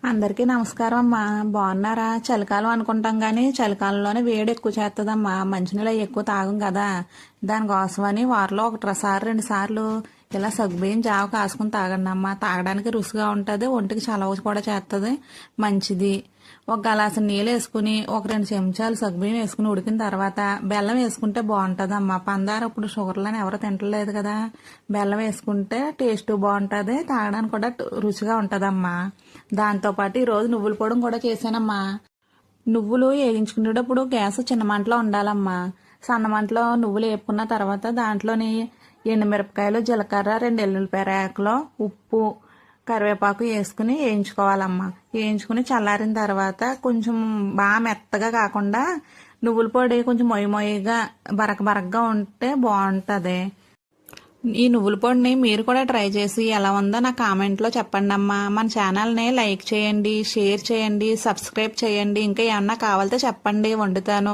అందరికీ నమస్కారం అమ్మా. బాగున్నారా? చలికాలం అనుకుంటాం కానీ చలికాలంలోనే వేడి ఎక్కువ చేస్తుందమ్మా. మంచినీళ్ళు ఎక్కువ తాగం కదా. దానికోసమని వారంలో ఒకసారి 2 సార్లు ఇలా సగ్గుబియ్యం జావ కాసుకుని తాగండి అమ్మా. తాగడానికి రుచిగా ఉంటుంది, ఒంటికి చలవ కూడా చేస్తుంది, మంచిది. ఒక గ్లాసు నీళ్ళు వేసుకుని ఒక 2 చెంచాలు సగ్గుబియ్యం వేసుకుని ఉడికిన తర్వాత బెల్లం వేసుకుంటే బాగుంటుంది అమ్మా. పందార ఇప్పుడు షుగర్లని ఎవరు తింటలేదు కదా. బెల్లం వేసుకుంటే టేస్ట్ బాగుంటుంది, తాగడానికి కూడా రుచిగా ఉంటుందమ్మా. దాంతోపాటు ఈరోజు నువ్వుల పొడి కూడా చేశానమ్మా. నువ్వులు వేయించుకునేటప్పుడు గ్యాస్ చిన్న మంటలో ఉండాలమ్మా. సన్న మంటలో నువ్వులు వేపుకున్న తర్వాత దాంట్లోని ఎండుమిరపకాయలు, జీలకర్ర, 2 ఎల్లుల్లిపాయ రేకలు, ఉప్పు, కరివేపాకు వేసుకుని వేయించుకోవాలమ్మా. వేయించుకుని చల్లారిన తర్వాత కొంచెం బాగా మెత్తగా కాకుండా నువ్వుల పొడి కొంచెం మొయ్యగా బరకగా ఉంటే బాగుంటుంది. ఈ నువ్వుల పొడిని మీరు కూడా ట్రై చేసి ఎలా ఉందో నా కామెంట్లో చెప్పండి అమ్మా. మన ఛానల్ని లైక్ చేయండి, షేర్ చేయండి, సబ్స్క్రైబ్ చేయండి. ఇంకా ఏమన్నా కావాలితే చెప్పండి, వండుతాను.